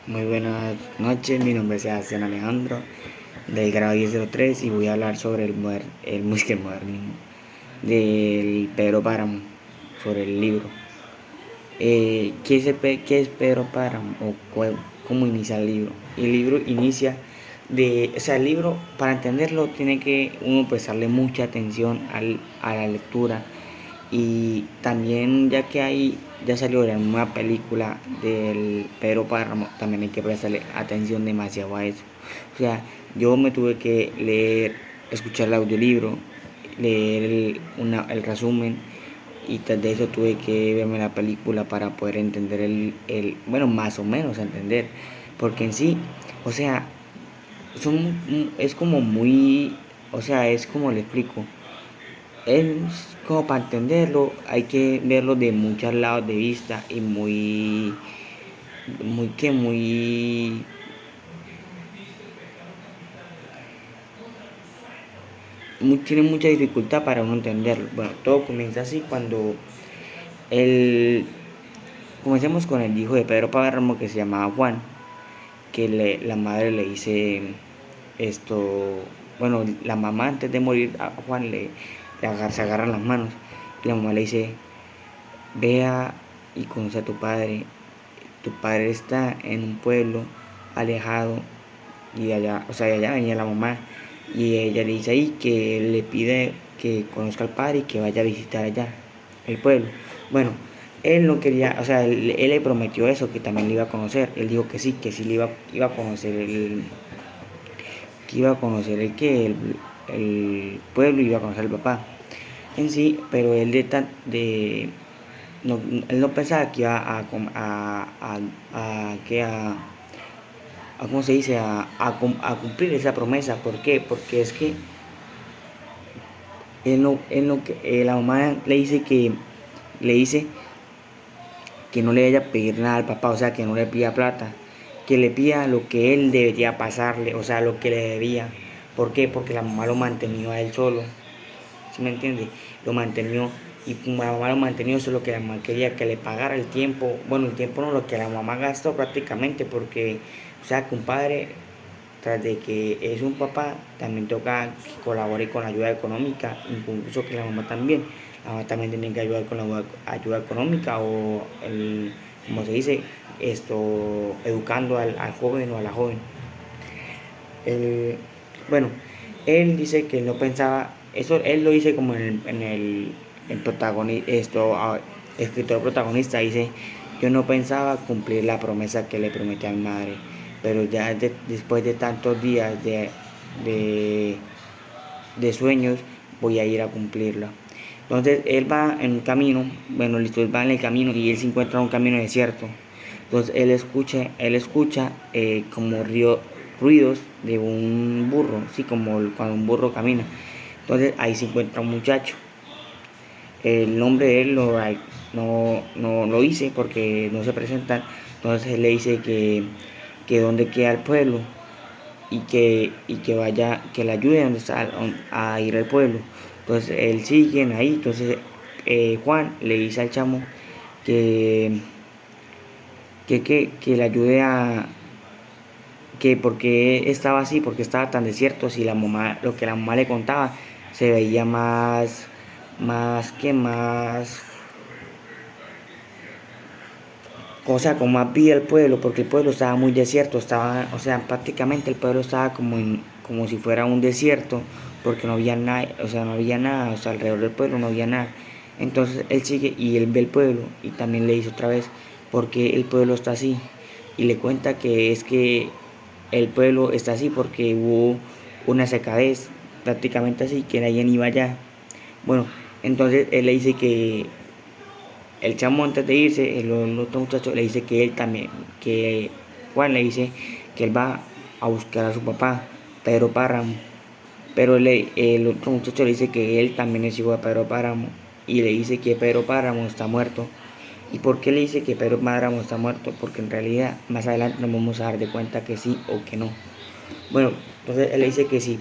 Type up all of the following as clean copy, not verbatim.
Muy buenas noches, mi nombre es Sebastián Alejandro del grado 1003 y voy a hablar sobre el música del modernismo del Pedro Páramo, sobre el libro. ¿Qué es Pedro Páramo o cómo inicia el libro? El libro inicia el libro para entenderlo tiene que uno prestarle mucha atención a la lectura y también ya salió la nueva película del Pedro Páramo, también hay que prestarle atención demasiado a eso. O sea, yo me tuve que escuchar el audiolibro, leer el resumen y tras de eso tuve que verme la película para poder entender bueno, más o menos entender, porque en sí, o sea, es como muy, o sea, es como le explico, es como para entenderlo hay que verlo de muchos lados de vista y muy tiene mucha dificultad para uno entenderlo. Bueno, todo comienza así cuando el comencemos con el hijo de Pedro Páramo que se llamaba Juan, que la madre le dice esto, bueno, la mamá antes de morir a Juan se agarran las manos y la mamá le dice, vea y conoce a tu padre está en un pueblo alejado y de allá, o sea, de allá venía la mamá y ella le dice ahí que le pide que conozca al padre y que vaya a visitar allá el pueblo. Bueno, él no quería, o sea, él le prometió eso, que también le iba a conocer. Él dijo que sí le iba a conocer que iba a conocer el pueblo, iba a conocer al papá en sí, pero él no, él no pensaba que iba a ¿cómo se dice? A cumplir esa promesa. ¿Por qué? Porque es que la mamá le dice que no le vaya a pedir nada al papá, o sea, que no le pida plata, que le pida lo que él debería pasarle, o sea, lo que le debía. ¿Por qué? Porque la mamá lo mantenió a él solo, ¿sí me entiende? Lo mantenió y como la mamá lo mantenió, eso es lo que la mamá quería, que le pagara el tiempo, bueno, el tiempo no, lo que la mamá gastó prácticamente, porque, o sea, que un padre, tras de que es un papá, también toca que colabore con la ayuda económica, incluso que la mamá también tiene que ayudar con la ayuda económica o como se dice, educando al joven o a la joven. El, bueno, él dice que no pensaba, eso él lo dice como el protagonista, escritor protagonista, dice, yo no pensaba cumplir la promesa que le prometí a mi madre, pero ya después de tantos días de, de sueños voy a ir a cumplirla. Entonces él va en un camino, bueno, listo, él va en el camino y él se encuentra en un camino desierto. Entonces él escucha como ruidos de un burro, sí, como cuando un burro camina. Entonces ahí se encuentra un muchacho. El nombre de él no lo dice porque no se presentan. Entonces él le dice que dónde queda el pueblo y que vaya, que le ayude a ir al pueblo. Entonces él sigue ahí. Entonces Juan le dice al chamo que, que le ayude que porque estaba así, porque estaba tan desierto, si la mamá, lo que la mamá le contaba se veía más, o sea, con más vida el pueblo, porque el pueblo estaba muy desierto, o sea, prácticamente el pueblo estaba como si fuera un desierto, porque no había nada, o sea, no había nada, o sea, alrededor del pueblo no había nada. Entonces él sigue y él ve el pueblo y también le dice otra vez, porque el pueblo está así, y le cuenta que es que el pueblo está así porque hubo una secadez, prácticamente así, que nadie iba allá. Bueno, entonces él le dice que el chamo antes de irse, el otro muchacho le dice que él también, que Juan le dice que él va a buscar a su papá, Pedro Páramo. Pero el otro muchacho le dice que él también es hijo de Pedro Páramo y le dice que Pedro Páramo está muerto. ¿Y por qué le dice que Pedro Páramo está muerto? Porque en realidad más adelante nos vamos a dar de cuenta que sí o que no. Bueno, entonces él le dice que sí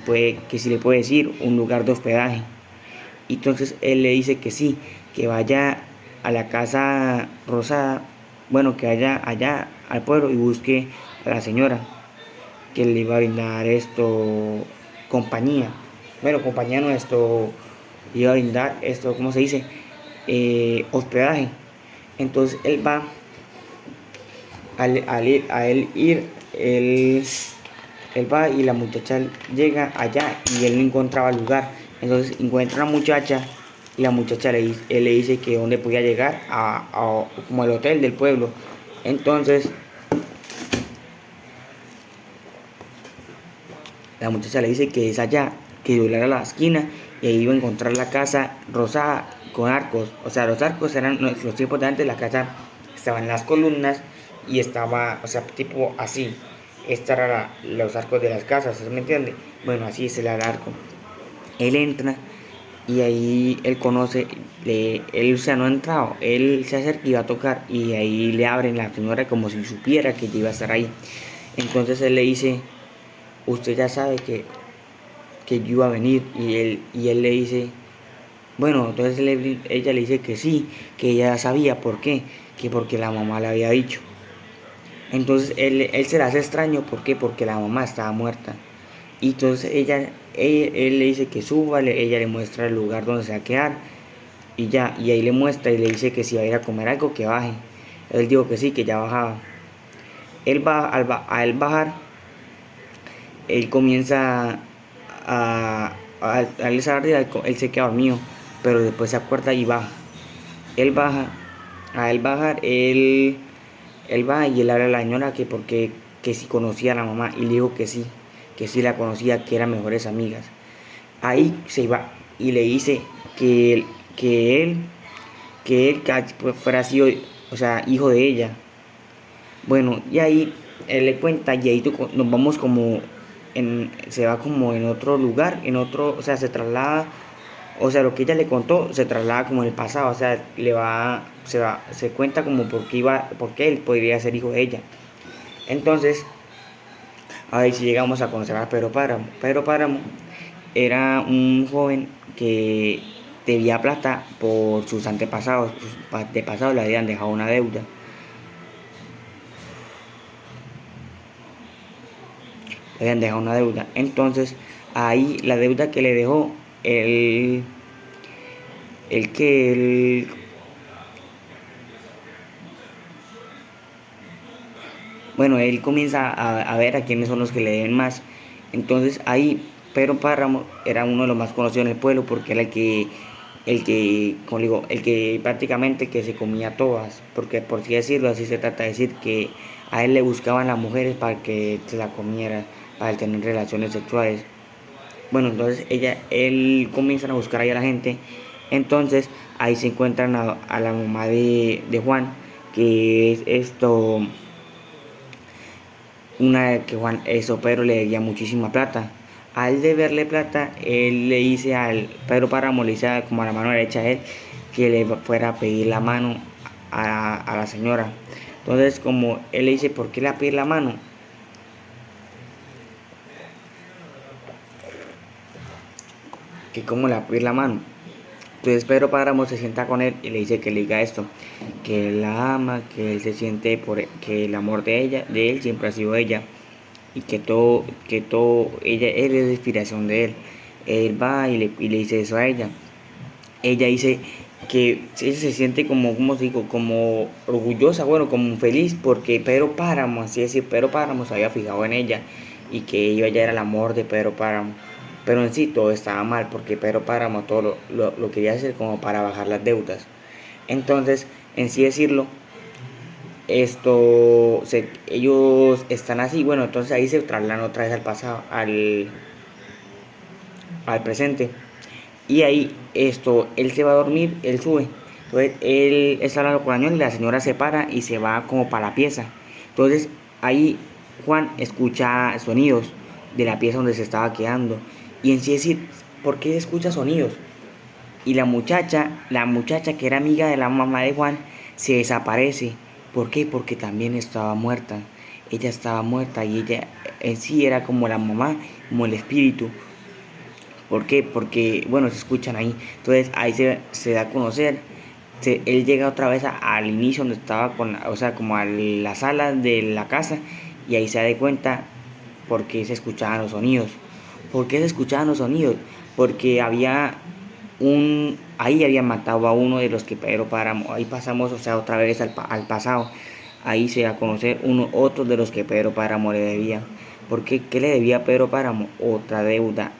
le puede decir un lugar de hospedaje. Y entonces él le dice que sí, que vaya a la casa rosada, bueno, que vaya allá al pueblo y busque a la señora, que le iba a brindar esto compañía. Bueno, compañía no, esto iba a brindar esto, ¿cómo se dice? Hospedaje. Entonces él va, a él ir, él va y la muchacha llega allá y él no encontraba lugar. Entonces encuentra a la muchacha y la muchacha él le dice que dónde podía llegar como al hotel del pueblo. Entonces la muchacha le dice que es allá, que doblara la esquina y ahí iba a encontrar la casa rosada con arcos. O sea, los arcos eran los tiempos de antes, la casa estaba en las columnas y estaba, o sea, tipo así. Estos eran los arcos de las casas, ¿me entiende? Bueno, así es el arco. Él entra y ahí él conoce, él, o sea, no ha entrado, él se acerca y va a tocar y ahí le abren la señora como si supiera que iba a estar ahí. Entonces él le dice, usted ya sabe que yo iba a venir y él le dice, bueno, entonces ella le dice que sí, que ella sabía por qué, que porque la mamá le había dicho. Entonces él se le hace extraño, ¿por qué? Porque la mamá estaba muerta. Y entonces él le dice que suba, ella le muestra el lugar donde se va a quedar y ya, y ahí le muestra y le dice que si va a ir a comer algo, que baje. Él dijo que sí, que ya bajaba. A él bajar, él comienza a él se arriba, él se queda dormido, pero después se acuerda y baja. Él baja, a él bajar, él va y él habla a la señora que porque que si conocía a la mamá y le dijo que sí la conocía, que eran mejores amigas. Ahí se va y le dice que él, que él, que él pues, fuera sido, o sea, hijo de ella. Bueno, y ahí él le cuenta y ahí nos vamos como se va como en otro lugar, en otro, o sea, se traslada, o sea, lo que ella le contó se traslada como en el pasado, o sea, se cuenta como por qué él podría ser hijo de ella. Entonces, a ver si llegamos a conocer a Pedro Páramo. Pedro Páramo era un joven que debía plata por sus antepasados, sus antepasados le habían dejado una deuda. Le habían dejado una deuda. Entonces, ahí la deuda que le dejó, el que él, bueno, él comienza a ver a quiénes son los que le deben más. Entonces ahí Pedro Páramo era uno de los más conocidos en el pueblo porque era como digo, el que prácticamente que se comía todas, porque por así decirlo, así se trata de decir que a él le buscaban las mujeres para que se la comiera, para tener relaciones sexuales. Bueno, entonces él comienzan a buscar ahí a la gente. Entonces ahí se encuentran a la mamá de Juan, que es esto, una que Juan Pedro le debía muchísima plata. Al deberle plata, él le dice al Pedro Páramo, le dice como a la mano derecha de él, que le fuera a pedir la mano a la señora. Entonces, como él le dice, ¿por qué le va a pedir la mano? Que cómo le va a pedir la mano. Entonces Pedro Páramo se sienta con él y le dice que le diga esto, que él la ama, que él se siente que el amor de ella, de él siempre ha sido ella, y que todo, él es la inspiración de él. Él va y le dice eso a ella. Ella dice que ella se siente como digo, como orgullosa, bueno, como feliz, porque Pedro Páramo, así decir, Pedro Páramo se había fijado en ella y que ella ya era el amor de Pedro Páramo. Pero en sí todo estaba mal porque Pedro Páramo todo lo quería hacer como para bajar las deudas. Entonces, en sí decirlo, ellos están así, bueno, entonces ahí se trasladan otra vez al pasado, al presente. Y ahí él se va a dormir, él sube. Entonces él está hablando con la señora y la señora se para y se va como para la pieza. Entonces ahí Juan escucha sonidos de la pieza donde se estaba quedando. Y en sí decir, ¿por qué escucha sonidos? Y la muchacha que era amiga de la mamá de Juan, se desaparece. ¿Por qué? Porque también estaba muerta. Ella estaba muerta y ella en sí era como la mamá, como el espíritu. ¿Por qué? Porque, bueno, se escuchan ahí. Entonces ahí se da a conocer. Él llega otra vez al inicio donde estaba o sea, como a la sala de la casa y ahí se da cuenta por qué se escuchaban los sonidos. ¿Por qué se escuchaban los sonidos? Porque ahí habían matado a uno de los que Pedro Páramo, ahí pasamos, o sea, otra vez al pasado, ahí se da a conocer otro de los que Pedro Páramo le debía. Porque ¿qué le debía a Pedro Páramo? Otra deuda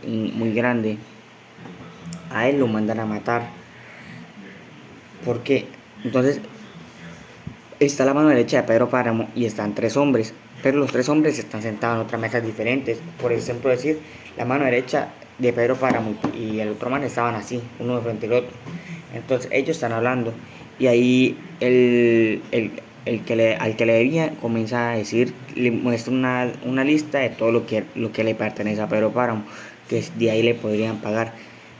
muy grande. A él lo mandan a matar. Porque entonces está la mano derecha de Pedro Páramo y están tres hombres, pero los tres hombres están sentados en otras mesas diferentes. Por ejemplo, decir, la mano derecha de Pedro Páramo y el otro man estaban así, uno de frente al otro. Entonces ellos están hablando y ahí al que le debía comienza a decir, le muestra una lista de todo lo que le pertenece a Pedro Páramo, que de ahí le podrían pagar.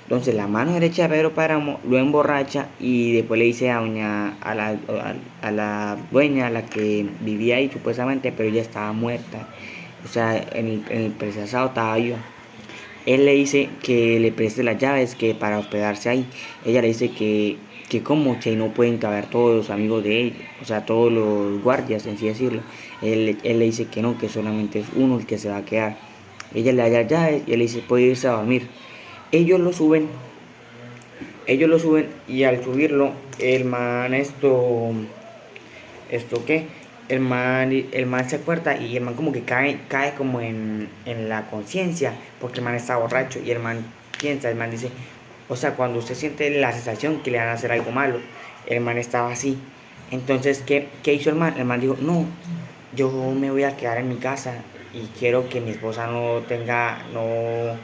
Entonces la mano derecha de Pedro Páramo lo emborracha y después le dice a la dueña, a la que vivía ahí supuestamente, pero ella estaba muerta. O sea, en el procesado estaba viva. Él le dice que le preste las llaves que para hospedarse ahí. Ella le dice que como que no pueden caber todos los amigos de él, o sea, todos los guardias, en así decirlo. Él le dice que no, que solamente es uno el que se va a quedar. Ella le da las llaves y él le dice puede irse a dormir. Ellos lo suben, ellos lo suben y al subirlo, el man ¿esto qué? El man se acuerda y el man como que cae como en la conciencia, porque el man está borracho y el man piensa, el man dice, o sea, cuando usted siente la sensación que le van a hacer algo malo, el man estaba así. Entonces, ¿qué hizo el man? El man dijo, no, yo me voy a quedar en mi casa y quiero que mi esposa no tenga, no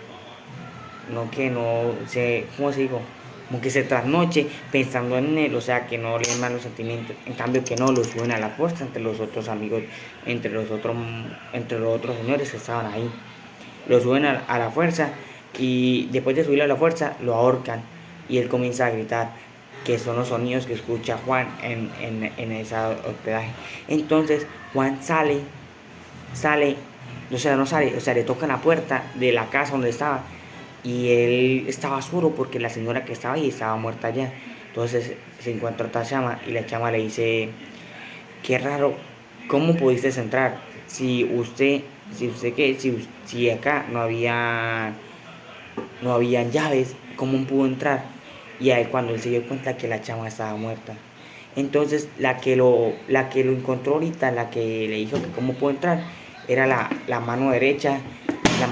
se, ¿cómo se digo? Como que se trasnoche pensando en él, o sea, que no le den malos sentimientos. En cambio, que no lo suben a la fuerza entre los otros amigos, entre los otros señores que estaban ahí. Lo suben a la fuerza y después de subirlo a la fuerza lo ahorcan y él comienza a gritar, que son los sonidos que escucha Juan en ese hospedaje. Entonces Juan sale, o sea, no sale, o sea, le tocan la puerta de la casa donde estaba y él estaba solo porque la señora que estaba ahí estaba muerta ya. Entonces se encuentra otra chama y la chama le dice, qué raro, ¿cómo pudiste entrar? Si acá no habían llaves, ¿cómo pudo entrar? Y ahí cuando él se dio cuenta que la chama estaba muerta. Entonces la que lo encontró ahorita, la que le dijo que cómo pudo entrar, era la mano derecha, no,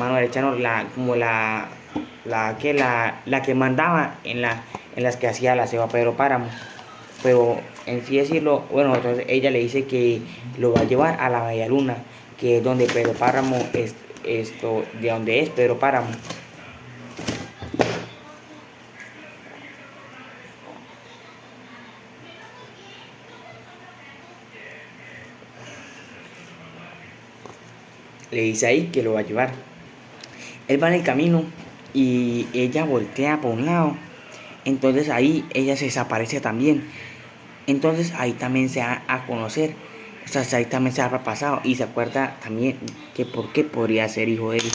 como la que mandaba en las que hacía la ceba Pedro Páramo. Pero en sí decirlo, bueno, entonces ella le dice que lo va a llevar a la Bella Luna, que es donde Pedro Páramo de donde es Pedro Páramo. Le dice ahí que lo va a llevar. Él va en el camino y ella voltea por un lado. Entonces ahí ella se desaparece también. Entonces ahí también se da a conocer. O sea, ahí también se ha pasado. Y se acuerda también que por qué podría ser hijo de él.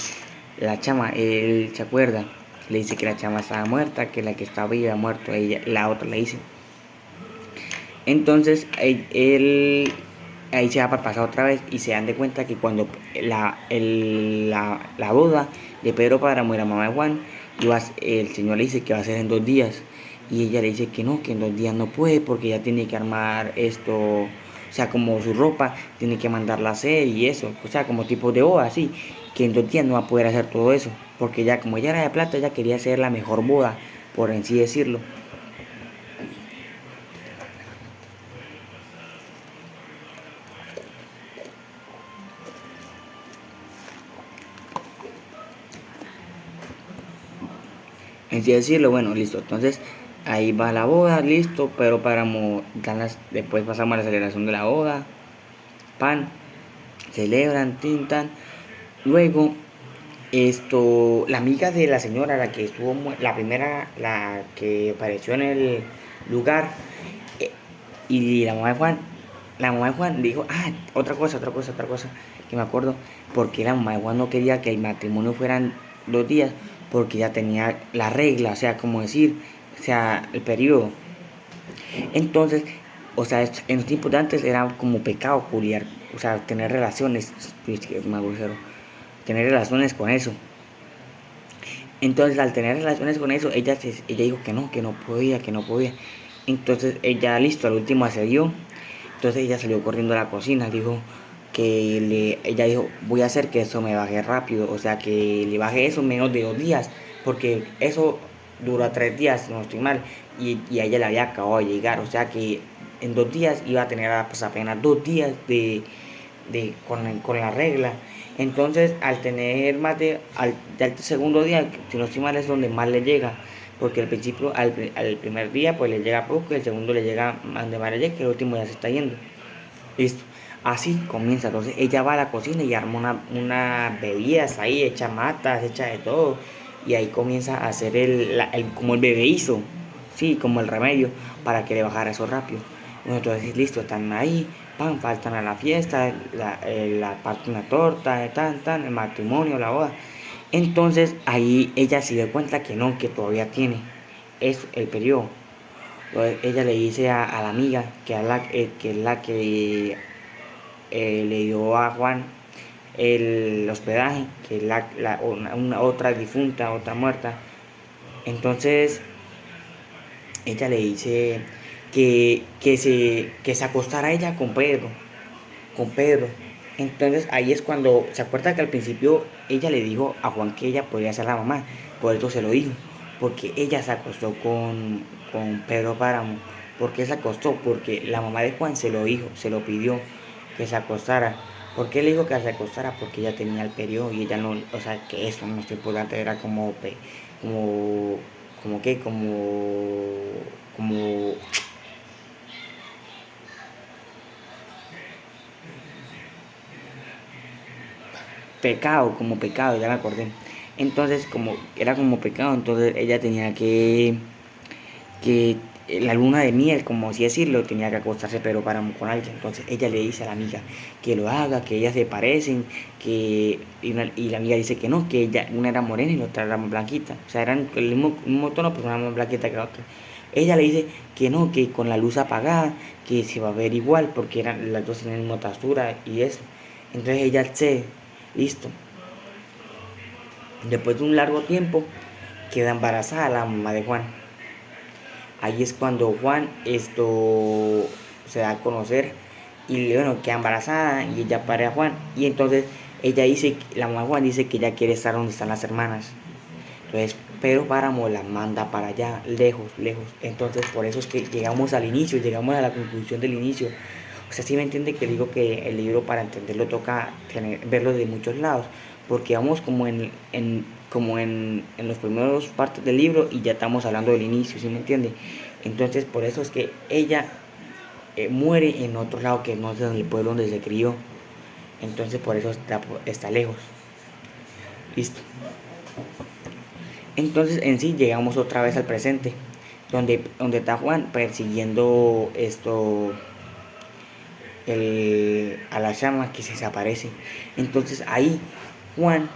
La chama, él se acuerda. Le dice que la chama estaba muerta, que la que estaba viva había muerto. Ella, la otra le dice. Entonces él ahí se va para pasar otra vez y se dan de cuenta que cuando la boda de Pedro Páramo y la mamá de Juan, el señor le dice que va a ser en 2 días y ella le dice que no, que en 2 días no puede porque ya tiene que armar esto, o sea, como su ropa, tiene que mandarla a hacer y eso, o sea, como tipo de boda, así, que en 2 días no va a poder hacer todo eso, porque ya como ella era de plata, ella quería hacer la mejor boda, por así decirlo. En sí decirlo, bueno, listo. Entonces, ahí va la boda, listo. Pero después pasamos a la celebración de la boda. Pan, celebran, tintan. Luego, la amiga de la señora, la que estuvo, la primera, la que apareció en el lugar, eh, y la mamá de Juan dijo, otra cosa, que me acuerdo, porque la mamá de Juan no quería que el matrimonio fueran 2 días, porque ya tenía la regla, o sea, como decir, o sea, el periodo. Entonces, o sea, en los tiempos de antes era como pecado culiar, o sea, tener relaciones, pues, que es más grosero, tener relaciones con eso. Entonces, al tener relaciones con eso, ella dijo que no podía, que no podía. Entonces, ella, listo, al último accedió. Entonces, ella salió corriendo a la cocina, dijo ella dijo, voy a hacer que eso me baje rápido, o sea, que le baje eso en menos de 2 días, porque eso dura 3 días, si no estoy mal, y a ella le había acabado de llegar, o sea, que en 2 días iba a tener pues, apenas 2 días con la regla. Entonces, al tener ya el segundo día, si no estoy mal, es donde más le llega. Porque al principio, al primer día, pues le llega poco, y el segundo le llega donde más le llega, que el último ya se está yendo. Listo. Así comienza. Entonces, ella va a la cocina y arma una bebidas ahí, echa matas, echa de todo. Y ahí comienza a hacer como el bebé hizo. Sí, como el remedio para que le bajara eso rápido. Bueno, entonces, listo, están ahí, pan, faltan a la fiesta, parte una torta, tan, el matrimonio, la boda. Entonces ahí ella se dio cuenta que no, que todavía tiene. Es el periodo. Entonces, ella le dice a la amiga, que es la que le dio a Juan el hospedaje, que es una otra difunta, otra muerta. Entonces ella le dice que se acostara ella con Pedro. Entonces ahí es cuando se acuerda que al principio ella le dijo a Juan que ella podía ser la mamá, por eso se lo dijo, porque ella se acostó con Pedro Páramo. ¿Por qué se acostó? Porque la mamá de Juan se lo dijo, se lo pidió que se acostara. ¿Por qué le dijo que se acostara? Porque ella tenía el periodo y ella no, o sea, que eso no es importante, era como, como que, como pecado, como pecado, ya me acordé. Entonces, como era como pecado, entonces ella tenía que la luna de miel, como así decirlo, tenía que acostarse pero para con alguien. Entonces ella le dice a la amiga que lo haga, que ellas se parecen, y la amiga dice que no, que una era morena y la otra era más blanquita. O sea, eran el mismo tono, pero una más blanquita que la otra. Ella le dice que no, que con la luz apagada, que se va a ver igual, porque eran las dos en la misma textura y eso. Entonces ella accede, listo. Después de un largo tiempo, queda embarazada la mamá de Juan. Ahí es cuando Juan se da a conocer y bueno, queda embarazada y ella pare a Juan. Y entonces la mamá de Juan dice que ella quiere estar donde están las hermanas. Entonces Pedro Páramo la manda para allá, lejos, lejos. Entonces por eso es que llegamos al inicio, llegamos a la conclusión del inicio. O sea, sí me entiende que digo que el libro para entenderlo toca verlo de muchos lados, porque vamos como en los primeros partes del libro y ya estamos hablando del inicio, ¿sí me entiende? Entonces por eso es que ella muere en otro lado que no es en el pueblo donde se crió. Entonces por eso está lejos. Listo. Entonces en sí llegamos otra vez al presente, donde está Juan persiguiendo a la llama que se desaparece. Entonces ahí Juan,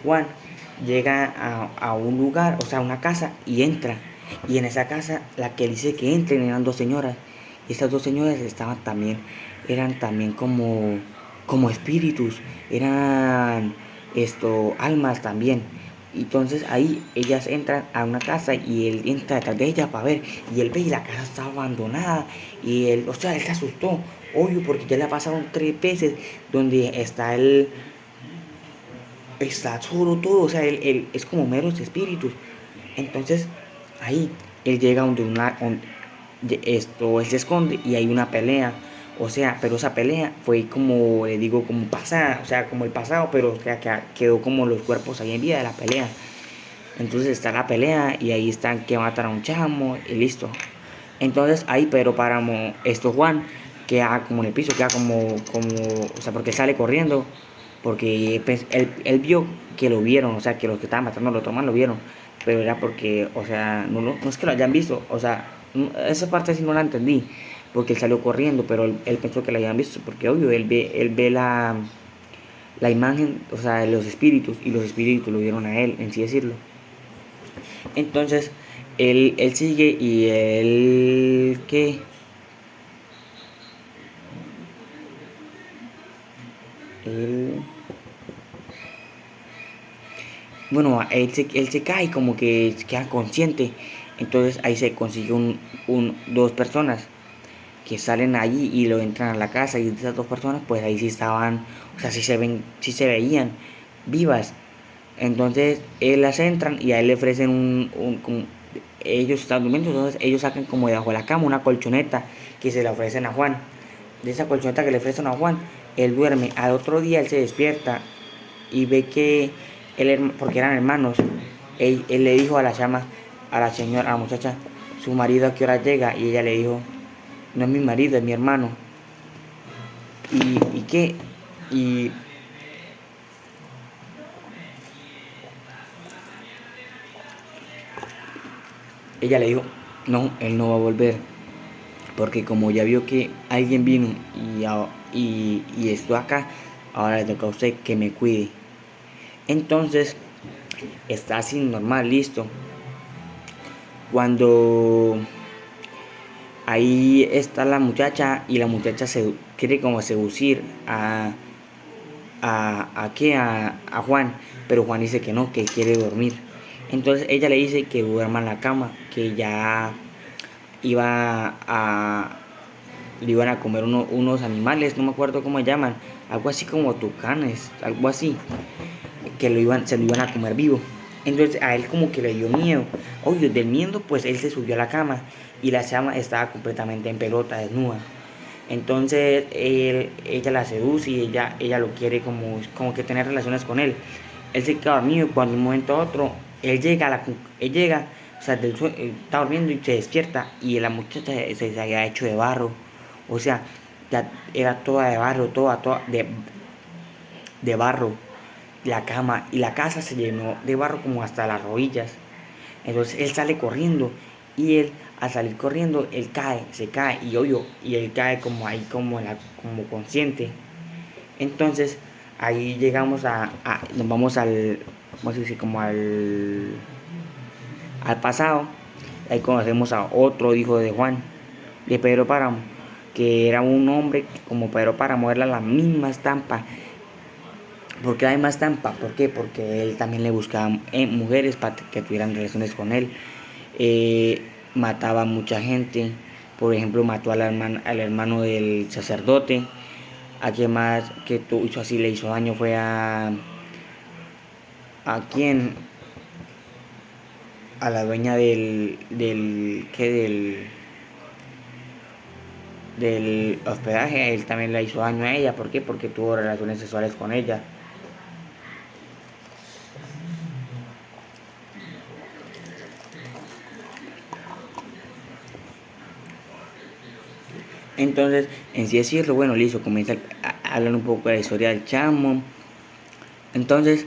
Juan llega a un lugar, o sea, a una casa y entra. Y en esa casa la que dice que entren eran dos señoras. Y estas dos señoras eran también como espíritus, eran almas también. Entonces ahí ellas entran a una casa y él entra detrás de ella para ver. Y él ve y la casa está abandonada. Y él, o sea, él se asustó, obvio, porque ya le ha pasado 3 veces donde está solo todo, o sea, él es como meros espíritus. Entonces ahí él llega él se esconde y hay una pelea. O sea, pero esa pelea fue como, le digo, como pasada, o sea, como el pasado, pero o sea, que quedó como los cuerpos ahí en vida de la pelea. Entonces está la pelea y ahí están que matan a un chamo y listo. Entonces ahí Pedro Páramo, Juan, queda como en el piso, queda o sea, porque sale corriendo, porque pues, él vio que lo vieron, o sea, que los que estaban matando a los otros man lo vieron, pero era porque, o sea, no es que lo hayan visto, o sea, esa parte sí no la entendí, porque él salió corriendo, pero él pensó que lo habían visto, porque obvio, él ve la imagen, o sea, de los espíritus, y los espíritus lo vieron a él, en sí decirlo. Entonces, él sigue y él, ¿qué? él, bueno, él se cae como que queda consciente. Entonces ahí se consigue dos personas que salen allí y lo entran a la casa, y esas dos personas pues ahí sí estaban, o sea, sí se veían vivas. Entonces él las entran y a él le ofrecen ellos están durmiendo, entonces ellos sacan como debajo de la cama una colchoneta que se la ofrecen a Juan. De esa colchoneta que le ofrecen a Juan, él duerme. Al otro día él se despierta y ve que porque eran hermanos, él le dijo a la chama, a la señora, a la muchacha, su marido a qué hora llega, y ella le dijo, no es mi marido, es mi hermano. ¿Y qué? Y ella le dijo, no, él no va a volver, porque como ya vio que alguien vino y estoy acá, ahora le toca a usted que me cuide. Entonces, está así normal, listo. Cuando ahí está la muchacha y la muchacha se quiere como seducir a Juan, pero Juan dice que no, que él quiere dormir. Entonces ella le dice que duerma en la cama, que ya iba a le iban a comer unos animales, no me acuerdo cómo se llaman, algo así como tucanes, algo así, que se lo iban a comer vivo. Entonces a él como que le dio miedo. Obvio, del miedo pues él se subió a la cama y la chama estaba completamente en pelota, desnuda. Entonces ella la seduce y ella lo quiere como que tener relaciones con él. Él se queda dormido y cuando de un momento a otro él llega, o sea, está durmiendo y se despierta y la muchacha se había hecho de barro. O sea, ya era toda de barro, toda de barro, la cama y la casa se llenó de barro como hasta las rodillas. Entonces él sale corriendo y él al salir corriendo él se cae y obvio y él cae como ahí como consciente. Entonces ahí llegamos nos vamos vamos a decir como al pasado. Ahí conocemos a otro hijo de Juan, de Pedro Páramo, que era un hombre que como Pedro Páramo era la misma estampa. ¿Por qué la misma estampa? ¿Por qué? Porque él también le buscaba mujeres para que tuvieran relaciones con él. Mataba a mucha gente. Por ejemplo, mató al hermano del sacerdote. A quien más que hizo así, le hizo daño fue a quien, a la dueña del hospedaje. Él también le hizo daño a ella. ¿Por qué? Porque tuvo relaciones sexuales con ella. Entonces, en sí decirlo, bueno, listo, comienza a hablar un poco de la historia del chamo. Entonces,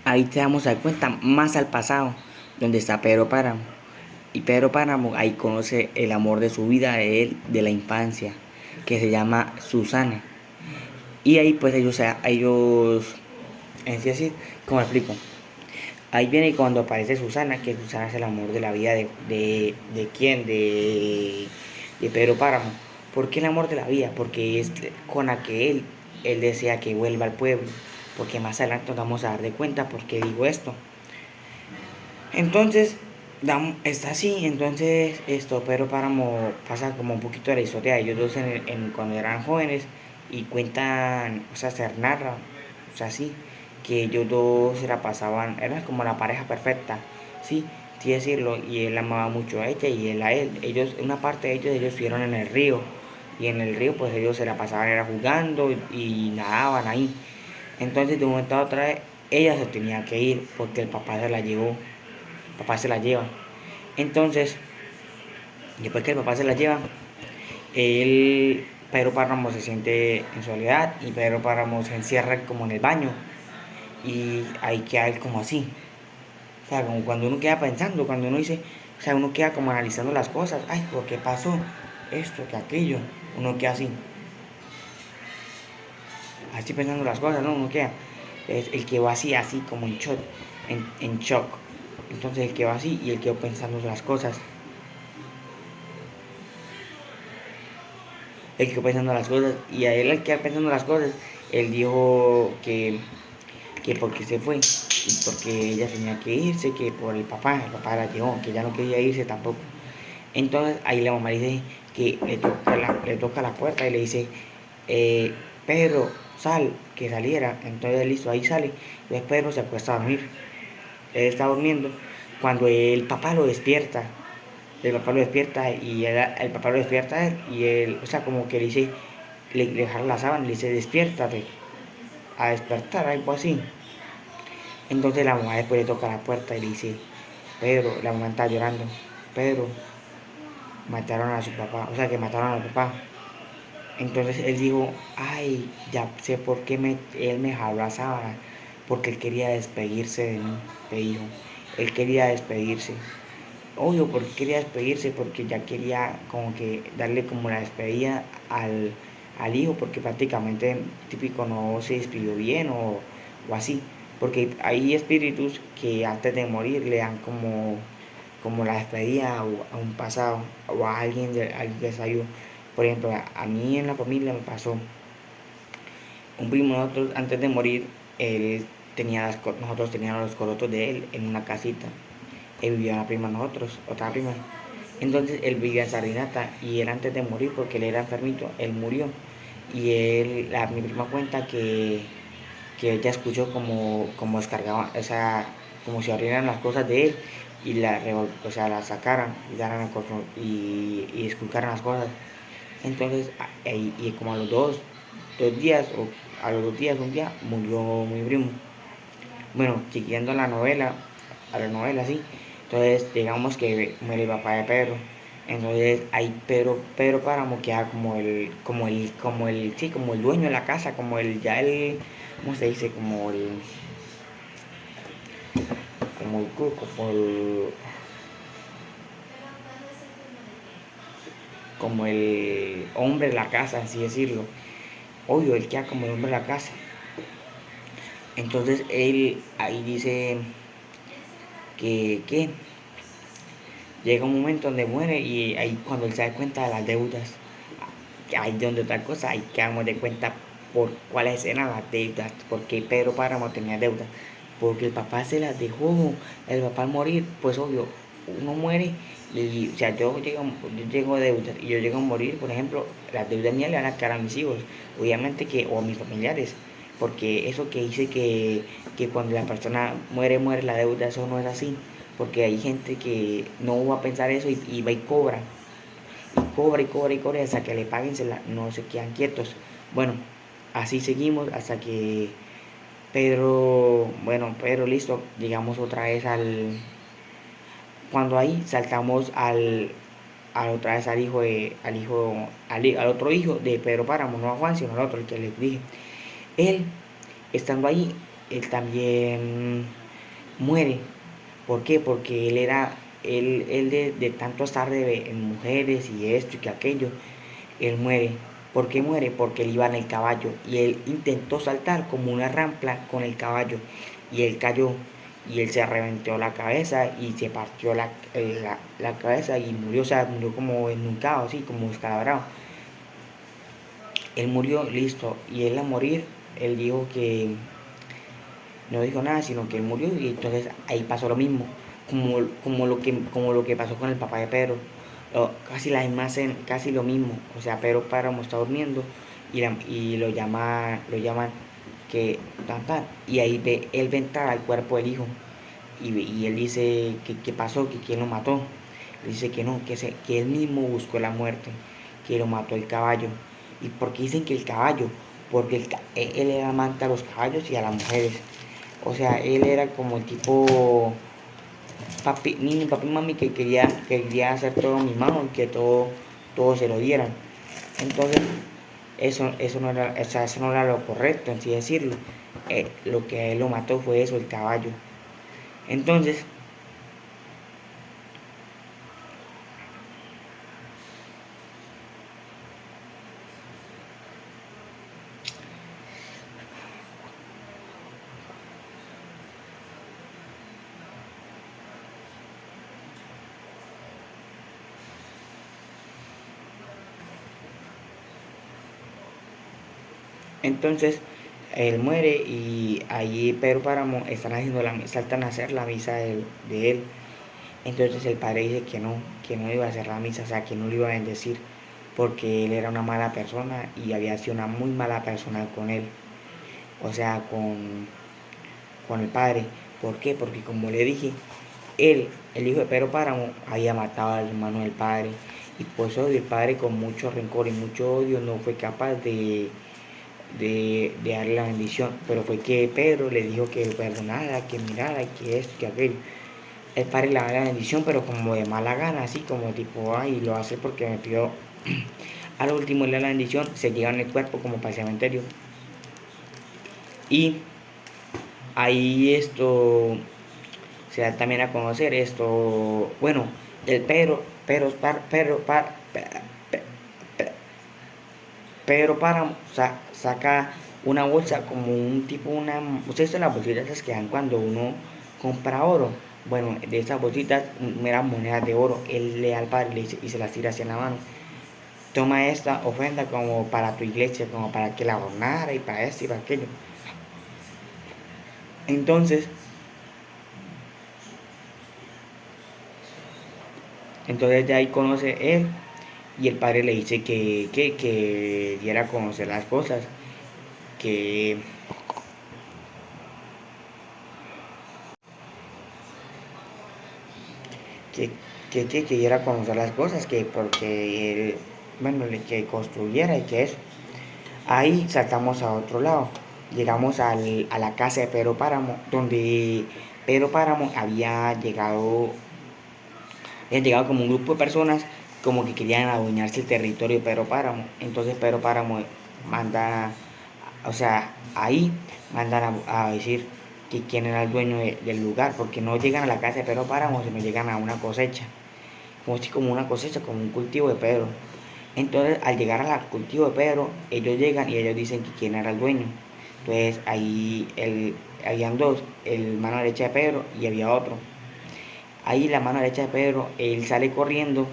ahí te vamos a dar cuenta más al pasado, donde está Pedro Páramo. Y Pedro Páramo ahí conoce el amor de su vida, de él, de la infancia, que se llama Susana. Y ahí pues ellos, en sí así, ¿cómo explico? Ahí viene cuando aparece Susana, que Susana es el amor de la vida de quién, de Pedro Páramo. ¿Por qué el amor de la vida? Porque es con la que él desea que vuelva al pueblo. Porque más adelante nos vamos a dar de cuenta por qué digo esto. Entonces, está así, entonces Pedro Páramo pasa como un poquito de la historia de ellos dos cuando eran jóvenes y cuentan, o sea, se narra, o sea, sí, que ellos dos se la pasaban, eran como la pareja perfecta, sí, sí decirlo, y él amaba mucho a ella y él a él. Una parte de ellos estuvieron en el río y en el río pues ellos se la pasaban era jugando y nadaban ahí. Entonces de un momento a otro ella se tenía que ir porque el papá se la llevó, el papá se la lleva. Entonces, después que el papá se la lleva, Pedro Páramo se siente en soledad y Pedro Páramo se encierra como en el baño y ahí queda él como así. O sea, como cuando uno queda pensando, cuando uno dice, o sea, uno queda como analizando las cosas, ay, ¿por qué pasó esto, que aquello? Uno queda así pensando las cosas, ¿no? Uno queda, él quedó así como en shock. Entonces él quedó así y él quedó pensando las cosas. él quedó pensando las cosas y a él al quedar pensando las cosas, él dijo que porque se fue y porque ella tenía que irse, que por el papá la llevó, que ella no quería irse tampoco. Entonces ahí la mamá dice que le toca la puerta y le dice, eh, Pedro, sal, que saliera. Entonces listo, ahí sale. Entonces Pedro se acuesta a dormir. Él está durmiendo cuando el papá lo despierta. El papá lo despierta y el papá lo despierta a él y él, o sea, como que le dice, le jala la sábana y le dice, despiértate, a despertar, algo así. Entonces la mamá después le toca la puerta y le dice, Pedro, la mamá está llorando, Pedro, mataron a su papá, o sea que mataron al papá. Entonces él dijo, ay, ya sé por qué él me jaló la sábana, porque él quería despedirse de mí, le dijo. Él quería despedirse. Obvio, porque quería despedirse, porque ya quería como que darle como la despedida al hijo, porque prácticamente típico no se despidió bien o así. Porque hay espíritus que antes de morir le dan como la despedida a un pasado o a alguien que se ayudó. Por ejemplo, a mí en la familia me pasó un primo de nosotros antes de morir, él nosotros teníamos los corotos de él en una casita. Él vivía una prima de nosotros, otra prima. Entonces él vivía en Sardinata y él antes de morir, porque él era enfermito, él murió. Y mi prima cuenta que ella escuchó como descargaban, o sea, como si abrieran las cosas de él y o sea, las sacaran y y esculcaran las cosas. Entonces, y como a los dos días, o a los 2 días, un día, murió mi primo. Bueno, siguiendo a la novela, sí. Entonces, digamos que muere el papá de Pedro. Entonces, ahí Pedro Páramo queda sí, como el dueño de la casa, ¿cómo se dice? Como como el hombre de la casa, así decirlo. Obvio, él queda como el hombre de la casa. Entonces él ahí dice que llega un momento donde muere y ahí cuando él se da cuenta de las deudas, ahí de donde otra cosa, ahí quedamos de cuenta por cuáles eran las deudas, porque Pedro Páramo tenía deudas, porque el papá se las dejó, el papá al morir, pues obvio, uno muere y, o sea, yo llego a deudas y yo llego a morir, por ejemplo, las deudas mías le van a quedar a mis hijos, obviamente o a mis familiares, porque eso que dice que cuando la persona muere la deuda, eso no es así, porque hay gente que no va a pensar eso y va y cobra y cobra hasta que le paguen, no se quedan quietos. Bueno, así seguimos hasta que Pedro listo, llegamos otra vez cuando ahí saltamos otra vez al otro hijo de Pedro Páramo, no a Juan, sino al otro, el que les dije. Él, estando ahí, él también muere. ¿Por qué? Porque él de tanto estar en mujeres y esto y que aquello, él muere. ¿Por qué muere? Porque él iba en el caballo y él intentó saltar como una rampa con el caballo y él cayó y él se reventó la cabeza y se partió la cabeza y murió, o sea, murió como ennucado, así, como descalabrado. Él murió, listo, y él a morir, él dijo que no dijo nada, sino que él murió y entonces ahí pasó lo mismo, como lo que pasó con el papá de Pedro, casi casi lo mismo, o sea, Pedro Páramo está durmiendo y lo llaman que y ahí él ve entrar al cuerpo del hijo y él dice que pasó, que quién lo mató, dice que no, que él mismo buscó la muerte, que lo mató el caballo. ¿Y por qué dicen que el caballo? Porque él era amante a los caballos y a las mujeres. O sea, él era como el tipo niño, papi y mami que quería hacer todo mimado y que todo se lo dieran. Entonces, eso no era, o sea, eso no era lo correcto, en así decirlo. Lo que a él lo mató fue eso, el caballo. Entonces, Entonces, él muere y allí Pedro Páramo saltan a hacer la misa de él. Entonces el padre dice que no iba a hacer la misa, o sea, que no lo iba a bendecir, porque él era una mala persona y había sido una muy mala persona con él, o sea, con el padre. ¿Por qué? Porque como le dije, él, el hijo de Pedro Páramo, había matado al hermano del padre y por eso el padre con mucho rencor y mucho odio no fue capaz de darle la bendición, pero fue que Pedro le dijo que perdonara, que mirara, que esto, que aquello. El padre le da la bendición, pero como de mala gana, así como tipo, ay, lo hace porque me pidió. A lo último le da la bendición, se llevan el cuerpo como para el cementerio. Y ahí esto se da también a conocer esto, bueno, el Pedro Páramo saca una bolsa como un tipo, ustedes son las bolsitas que dan cuando uno compra oro. Bueno, de esas bolsitas eran monedas de oro. Él le da al padre y se las tira hacia la mano. Toma esta ofrenda como para tu iglesia, como para que la adornara y para esto y para aquello. Entonces, entonces de ahí conoce él y el padre le dice que diera a conocer las cosas, que, que, que diera a conocer las cosas, que porque él, bueno, que construyera y que eso. Ahí saltamos a otro lado. Llegamos a la casa de Pedro Páramo, donde Pedro Páramo había llegado como un grupo de personas como que querían adueñarse el territorio de Pedro Páramo. Entonces Pedro Páramo manda, o sea, ahí mandan a decir que quién era el dueño del lugar, porque no llegan a la casa de Pedro Páramo, sino llegan a una cosecha, como si como una cosecha, como un cultivo de Pedro. Entonces, al llegar al cultivo de Pedro, ellos llegan y ellos dicen que quién era el dueño. Entonces, habían dos, el mano derecha de Pedro y había otro. Ahí la mano derecha de Pedro, él sale corriendo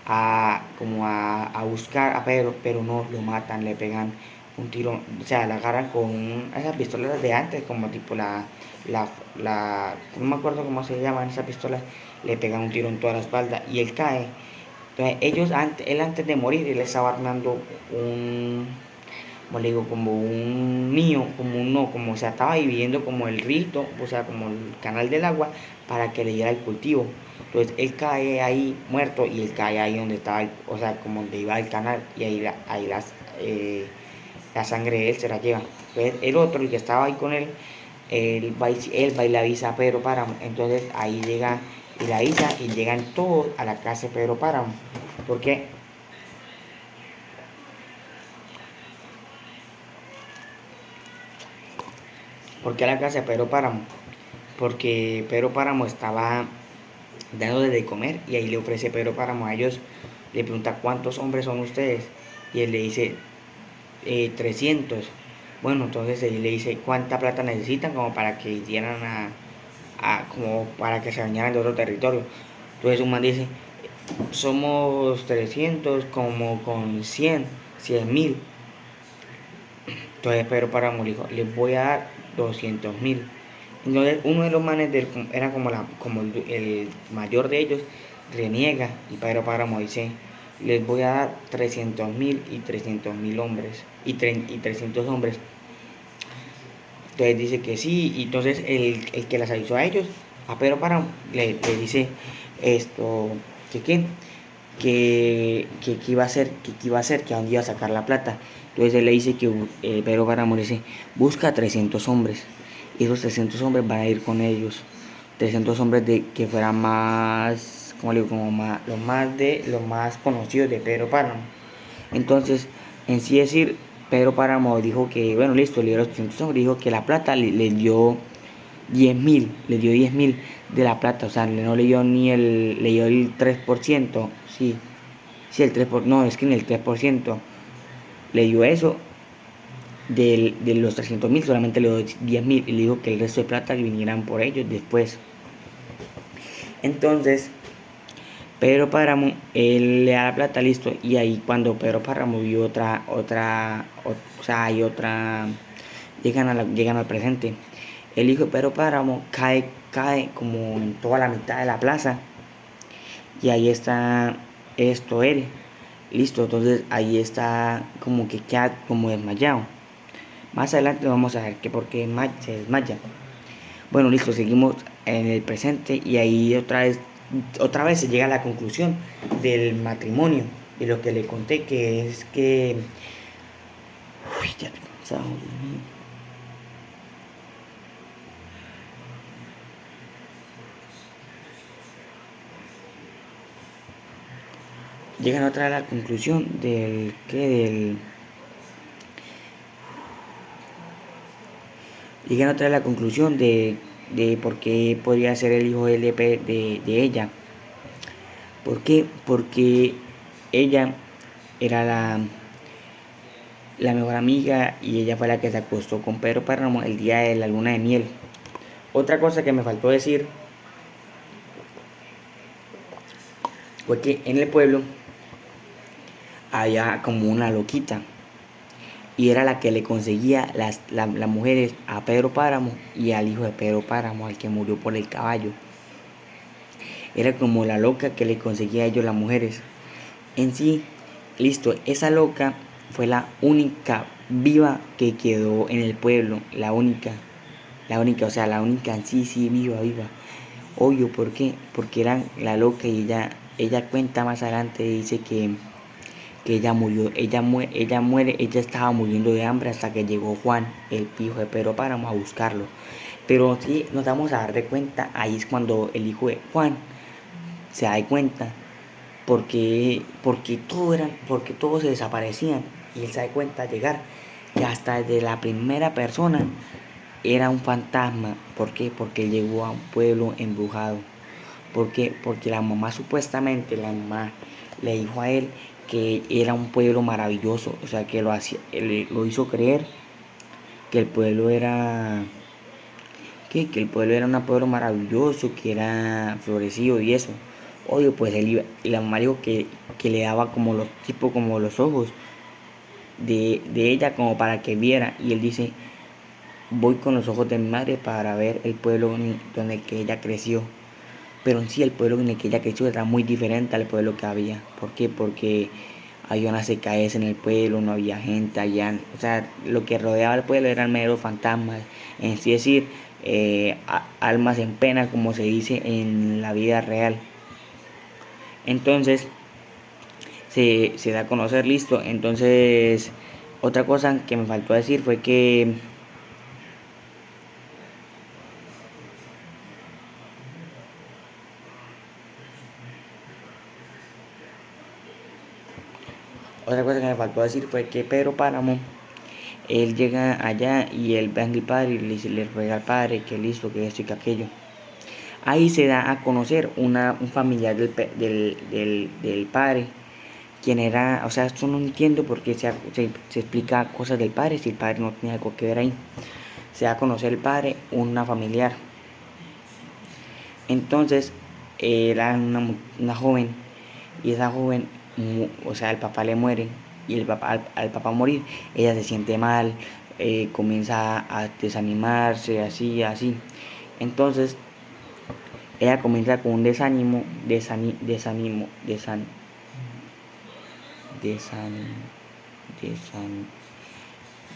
a buscar a Pedro, pero no, lo matan, le pegan un tiro, o sea, la agarran con esas pistolas de antes, como tipo la, no me acuerdo cómo se llaman esas pistolas, le pegan un tiro en toda la espalda y él cae. Entonces, él antes de morir, él estaba armando como le digo, como un niño, como un no, como o sea, estaba dividiendo como el rito, o sea, como el canal del agua, para que le diera el cultivo. Entonces, él cae ahí muerto y él cae ahí donde estaba, o sea, como donde iba el canal, y la sangre de él se la lleva. Entonces, el otro, el que estaba ahí con él, él va y le avisa a Pedro Páramo. Entonces, ahí llega y la avisa y llegan todos a la casa de Pedro Páramo. Porque ¿Por qué a la casa de Pedro Páramo? Porque Pedro Páramo estaba dándoles de comer y ahí le ofrece Pedro Páramo a ellos, le pregunta cuántos hombres son ustedes y él le dice 300. Bueno, entonces él le dice cuánta plata necesitan como para que hicieran como para que se bañaran de otro territorio. Entonces un man dice, somos 300 como con 100.000. Entonces Pedro Páramo le dijo, les voy a dar 200.000. Entonces uno de los manes era como el mayor de ellos, reniega y Pedro Páramo dice, les voy a dar 300.000 y 300.000 hombres y 300 hombres. Entonces dice que sí, y entonces el que las avisó a ellos, a Pedro Páramo, le dice esto, que qué, que iba a hacer, que iba a hacer, que a dónde iba a sacar la plata. Entonces él le dice que Pedro Páramo le dice, busca 300 hombres. Y esos 300 hombres van a ir con ellos. 300 hombres que fueran más, como le digo, como más, los más conocidos de Pedro Páramo. Entonces, en sí decir, Pedro Páramo dijo que, bueno, listo, le dio los 300 hombres, dijo que la plata le dio 10.000, le dio 10.000 de la plata, o sea, no le dio le dio el 3%, sí, sí, no, es que en el 3% le dio eso, de los 300.000 solamente le dio 10.000 y le dijo que el resto de plata vinieran por ellos después. Entonces, Pedro Páramo, él le da la plata, listo, y ahí cuando Pedro Páramo vio o sea, hay otra, llegan al presente. El hijo de Pedro Páramo cae como en toda la mitad de la plaza, y ahí está él, listo, entonces ahí está como que queda como desmayado. Más adelante vamos a ver que por qué se desmaya. Bueno, listo, seguimos en el presente y ahí otra vez se llega a la conclusión del matrimonio, de lo que le conté, que es que... Uy, ya estoy cansado, Dios mío. Llegan otra vez a la conclusión llegan otra vez a la conclusión de por qué podría ser el hijo de ella. ¿Por qué? Porque ella era la mejor amiga y ella fue la que se acostó con Pedro Páramo el día de la luna de miel. Otra cosa que me faltó decir fue que en el pueblo había como una loquita y era la que le conseguía las mujeres a Pedro Páramo y al hijo de Pedro Páramo, al que murió por el caballo. Era como la loca que le conseguía a ellos las mujeres. En sí, listo, esa loca fue la única viva que quedó en el pueblo, la única, o sea, la única en sí, sí, viva, viva. Obvio, ¿por qué? Porque era la loca y ella cuenta más adelante, dice que ella murió, ella estaba muriendo de hambre hasta que llegó Juan, el hijo de Pedro Páramo, a buscarlo. Pero sí nos vamos a dar de cuenta, ahí es cuando el hijo de Juan se da de cuenta porque todos se desaparecían y él se da cuenta al llegar que hasta desde la primera persona era un fantasma. ¿Por qué? Porque él llegó a un pueblo embrujado. ¿Por qué? Porque la mamá le dijo a él que era un pueblo maravilloso, o sea que lo hizo creer que el pueblo era que el pueblo era un pueblo maravilloso, que era florecido y eso. Obvio, pues él iba, y la mamá dijo que le daba como los tipos, como los ojos de ella, como para que viera. Y él dice, voy con los ojos de mi madre para ver el pueblo donde que ella creció. Pero en sí el pueblo en el que ella creció era muy diferente al pueblo que había. ¿Por qué? Porque había una CKS en el pueblo, no había gente allá. O sea, lo que rodeaba el pueblo eran meros fantasmas. En sí decir, almas en pena, como se dice en la vida real. Entonces, se da a conocer, listo. Entonces, otra cosa que me faltó decir fue que... Otra cosa que me faltó decir fue que Pedro Páramo, él llega allá y él ve al padre y le ruega al padre que listo, que esto y que aquello. Ahí se da a conocer un familiar del padre, quien era, o sea, esto no entiendo porque se explica cosas del padre si el padre no tenía algo que ver ahí. Se da a conocer el padre, una familiar. Entonces, era una joven y esa joven, o sea, el papá le muere y al papá morir, ella se siente mal, comienza a desanimarse, así, así. Entonces, ella comienza con un desánimo, desan, desan,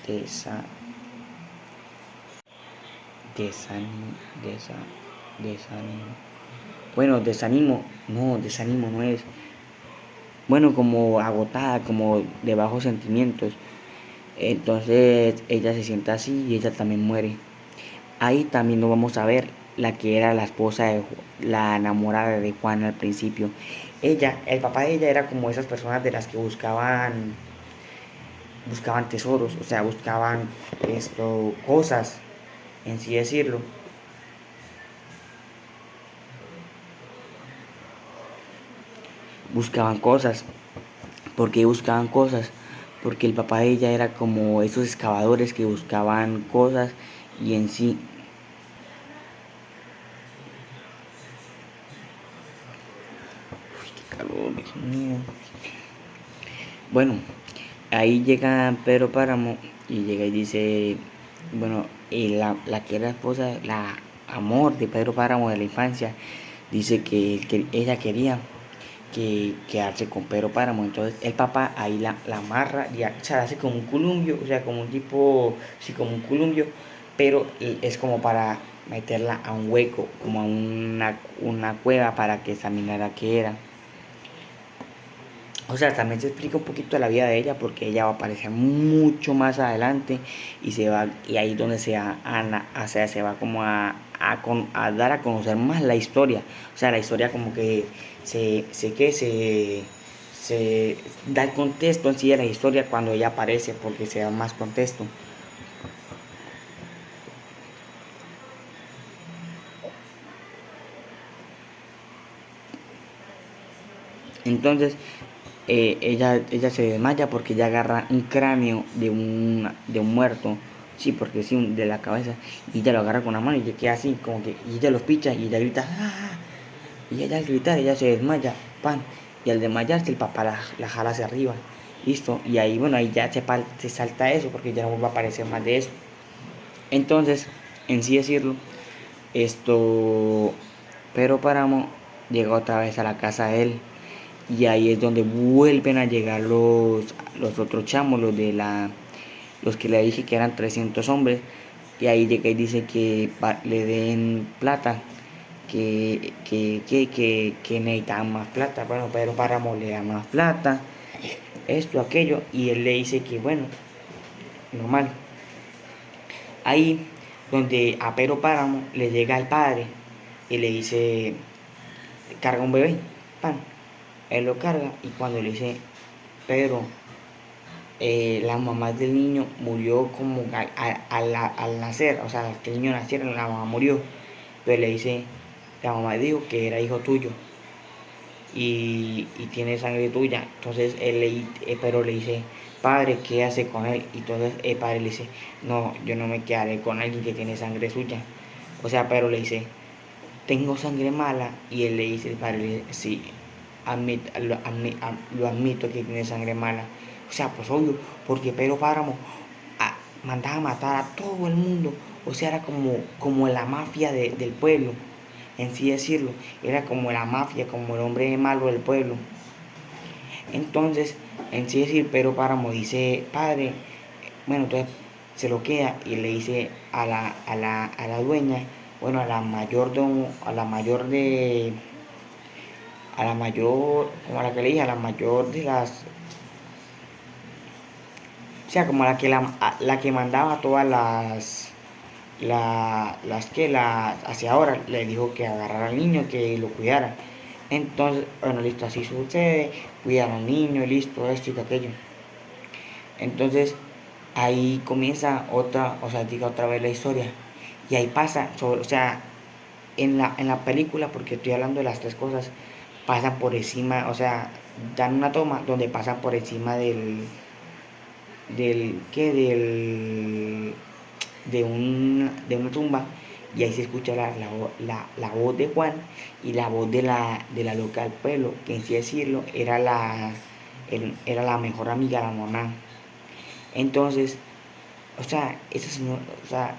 desa- desánimo, desánimo. Bueno, desánimo no es. Bueno, como agotada, como de bajos sentimientos. Entonces ella se siente así y ella también muere. Ahí también lo vamos a ver la que era la esposa la enamorada de Juan al principio. El papá de ella era como esas personas de las que buscaban tesoros, o sea, buscaban cosas, en sí decirlo. Buscaban cosas. ¿Por qué buscaban cosas? Porque el papá de ella era como esos excavadores que buscaban cosas y en sí, mío. Bueno, ahí llega Pedro Páramo y llega y dice, bueno, y la que era esposa, la amor de Pedro Páramo de la infancia, dice que ella quería que quedarse con Pedro Páramo. Entonces el papá ahí la amarra, ya, o sea, hace como un columpio, o sea, como un tipo, sí, como un columpio, pero es como para meterla a un hueco, como a una cueva para que examinara qué era. O sea, también se explica un poquito de la vida de ella porque ella va a aparecer mucho más adelante y se va y ahí es donde o sea, se va como a dar a conocer más la historia. O sea, la historia como que se da el contexto en sí de la historia cuando ella aparece porque se da más contexto. Entonces, ella se desmaya porque ella agarra un cráneo de un muerto, sí, porque sí, de la cabeza, y ella lo agarra con una mano y ella queda así, como que, y ella los picha y ella grita, ¡ah! Y ella al gritar, ella se desmaya, pan, y al desmayarse el papá la jala hacia arriba, listo, y ahí, bueno, ahí ya se salta eso porque ya no vuelve a aparecer más de eso. Entonces, en sí decirlo, esto, pero Páramo llega otra vez a la casa de él y ahí es donde vuelven a llegar los otros chamos, los que le dije que eran 300 hombres. Y ahí llega y dice que le den plata, que necesitan más plata. Bueno, Pedro Páramo le da más plata, esto, aquello. Y él le dice que, bueno, normal. Ahí donde a Pedro Páramo le llega el padre y le dice, carga un bebé, pan. Él lo carga y cuando le dice, Pedro, la mamá del niño murió como al nacer, o sea, que el niño naciera, la mamá murió. Entonces le dice, la mamá dijo que era hijo tuyo y tiene sangre tuya. Entonces pero le dice, padre, ¿qué hace con él? Y entonces el padre le dice, no, yo no me quedaré con alguien que tiene sangre suya. O sea, pero le dice, tengo sangre mala. Y él le dice, el padre le dice, sí, lo admito que tiene sangre mala. O sea, pues obvio, porque Pedro Páramo mandaba a matar a todo el mundo. O sea, era como la mafia del pueblo, en sí decirlo. Era como la mafia, como el hombre malo del pueblo. Entonces, en sí decir, Pedro Páramo dice, padre, bueno, entonces se lo queda y le dice a la dueña, bueno, a la mayor, como a la que le dije, a la mayor de las, o sea, como la que mandaba todas las que hacia ahora le dijo que agarrara al niño, que lo cuidara. Entonces, bueno, listo, así sucede, cuidan al niño, listo, esto y aquello. Entonces, ahí comienza otra, o sea, diga otra vez la historia. Y ahí pasa, o sea, en la película, porque estoy hablando de las tres cosas, pasan por encima, o sea, dan una toma donde pasan por encima de una tumba y ahí se escucha la voz de Juan y la voz de la loca del pueblo, que en sí decirlo era la mejor amiga de la mamá. Entonces, o sea, ese señor, o sea,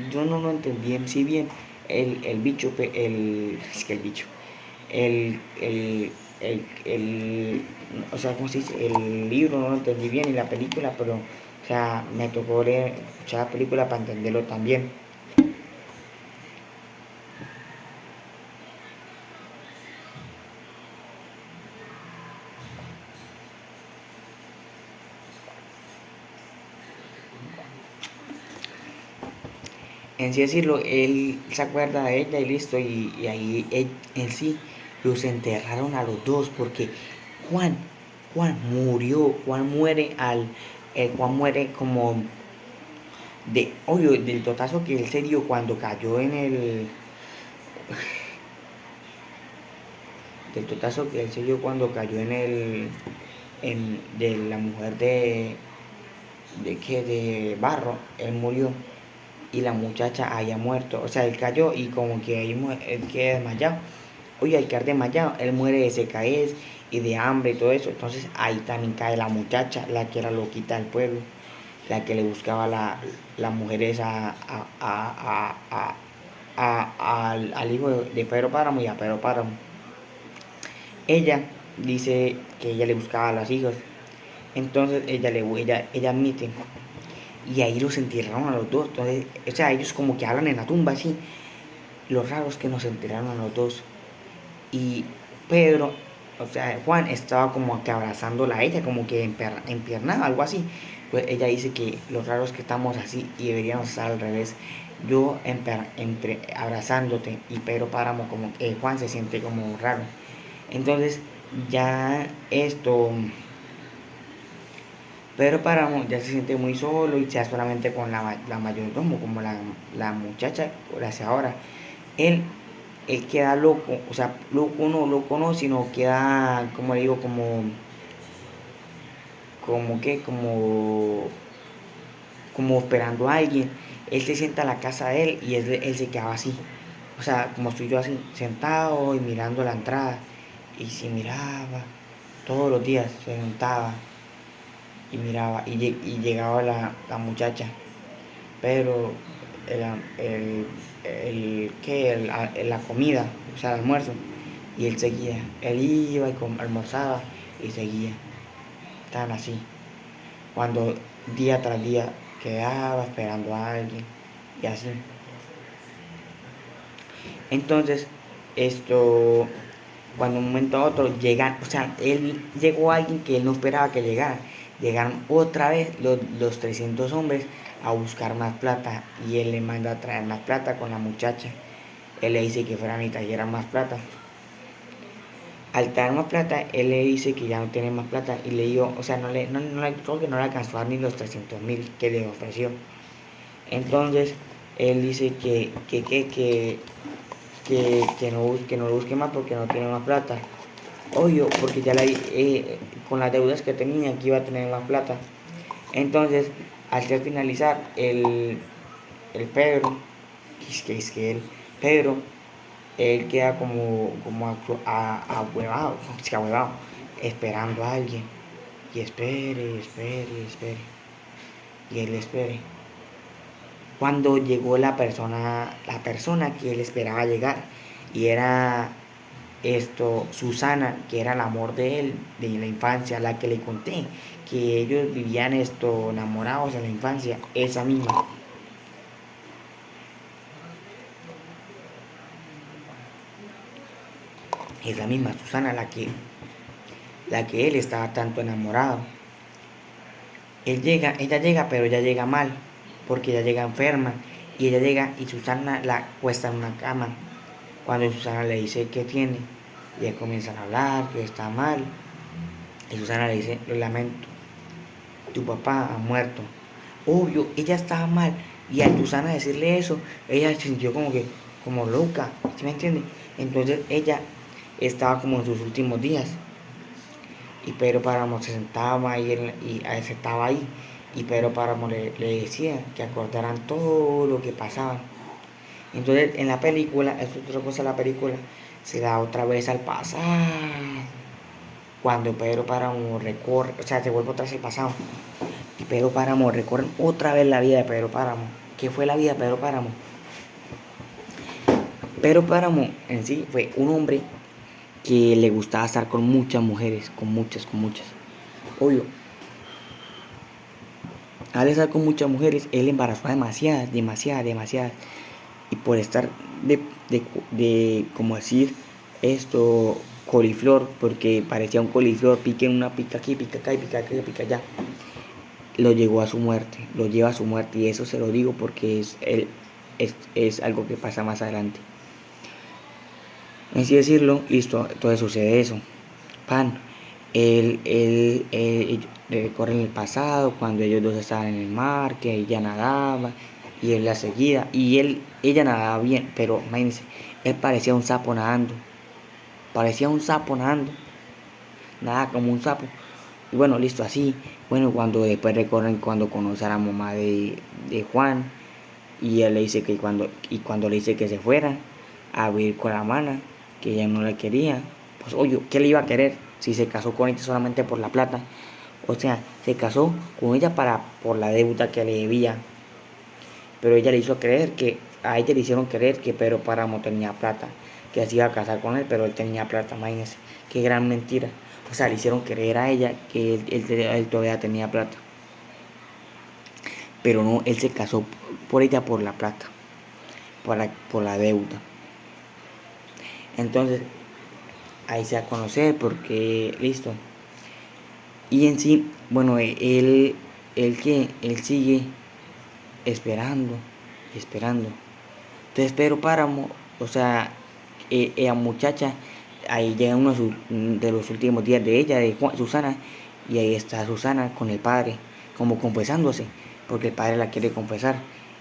yo no lo entendí en sí bien, el bicho, es que el bicho, el, o sea, ¿cómo se dice? El libro no lo entendí bien y la película, pero, o sea, me tocó escuchar la película para entenderlo también. En sí decirlo, él se acuerda de ella y listo, y ahí en sí los enterraron a los dos porque Juan, Juan murió, Juan muere como obvio, del totazo que él se dio cuando cayó del totazo que él se dio cuando cayó de la mujer de barro, él murió y la muchacha haya muerto, o sea, él cayó y como que ahí él queda desmayado. Oye, al quedar desmayado, él muere de secaez y de hambre y todo eso. Entonces ahí también cae la muchacha, la que era loquita del pueblo, la que le buscaba las mujeres al hijo de Pedro Páramo y a Pedro Páramo. Ella dice que ella le buscaba a los hijos, entonces ella admite, y ahí los entierraron a los dos. Entonces, o sea, ellos como que hablan en la tumba así. Lo raro es que nos enteraron a los dos. Y Pedro, o sea, Juan estaba como que abrazándola a ella, como que empiernada, algo así. Pues ella dice que lo raro es que estamos así y deberíamos estar al revés. Yo abrazándote y Pedro Páramo como que Juan se siente como raro. Entonces ya esto, Pedro Páramo ya se siente muy solo y ya solamente con la mayordomo, como la muchacha, la hace ahora. Él él queda loco, o sea, loco no, sino queda, como le digo, como esperando a alguien. Él se sienta a la casa de él y él se quedaba así, o sea, como estoy yo así, sentado y mirando la entrada. Y se miraba, todos los días se sentaba y miraba, y llegaba la muchacha, pero el, la comida, o sea, el almuerzo, y él seguía, él iba y almorzaba y seguía, tan así, cuando día tras día quedaba esperando a alguien y así. Entonces, esto, cuando un momento a otro llegan, o sea, él llegó a alguien que él no esperaba que llegara. Llegaron otra vez los 300 hombres a buscar más plata y él le manda a traer más plata con la muchacha. Él le dice que fueran y trajeran más plata. Al traer más plata, él le dice que ya no tiene más plata y le dijo, o sea, creo que no le alcanzó a dar ni los 300.000 que le ofreció. Entonces, él dice que no lo busque más porque no tiene más plata. Obvio, porque ya con las deudas que tenía, que iba a tener más plata. Entonces, al finalizar, el Pedro, Pedro, él queda como ahuevado, esperando a alguien. Y espere. Y él espere. Cuando llegó la persona que él esperaba llegar, y era Susana, que era el amor de él, de la infancia, la que le conté, que ellos vivían enamorados en la infancia, esa misma Susana, la que él estaba tanto enamorado. Ella llega, pero ella llega mal, porque ella llega enferma, y ella llega y Susana la cuesta en una cama. Cuando Susana le dice qué tiene, y ya comienzan a hablar, que está mal, y Susana le dice, lo lamento, tu papá ha muerto. Obvio, ella estaba mal, y al Susana decirle eso, ella se sintió como loca, ¿sí me entiende? Entonces ella estaba como en sus últimos días. Y Pedro Páramo se sentaba ahí se estaba ahí, y Pedro Páramo le decía que acordaran todo lo que pasaba. Entonces en la película, es otra cosa, la película se da otra vez al pasado, cuando Pedro Páramo recorre, o sea, se vuelve otra vez al pasado, y Pedro Páramo recorre otra vez la vida de Pedro Páramo. ¿Qué fue la vida de Pedro Páramo? Pedro Páramo en sí fue un hombre que le gustaba estar con muchas mujeres, con muchas. Obvio, al estar con muchas mujeres, él embarazó a demasiadas. Y por estar como decir coliflor, porque parecía un coliflor, pica en una, pica aquí, pica acá y pica acá y pica allá, lo lleva a su muerte, y eso se lo digo porque es algo que pasa más adelante. En sí decirlo, listo, entonces sucede eso. Pan, él recorre el pasado cuando ellos dos estaban en el mar, que ella nadaba y él la seguía, y ella nadaba bien, pero imagínense, él parecía un sapo nadando, nada como un sapo. Y bueno, listo, así. Bueno, cuando después recorren, cuando conoce a la mamá de Juan, y él le dice que cuando le dice que se fuera a vivir con la hermana, que ella no la quería, pues oye, ¿qué le iba a querer? si se casó con ella solamente por la plata. O sea, se casó con ella por la deuda que le debía. Pero ella le hizo creer que, a ella le hicieron creer que Pedro Páramo tenía plata, que se iba a casar con él, pero él tenía plata, imagínense, qué gran mentira. O sea, le hicieron creer a ella que él todavía tenía plata. Pero no, él se casó por ella por la plata, por la deuda. Entonces, ahí se va a conocer porque, listo. Y en sí, bueno, él sigue esperando y esperando. Entonces Pedro Páramo, o sea, la muchacha, ahí llega de los últimos días de ella, de Susana, y ahí está Susana con el padre, como confesándose, porque el padre la quiere confesar,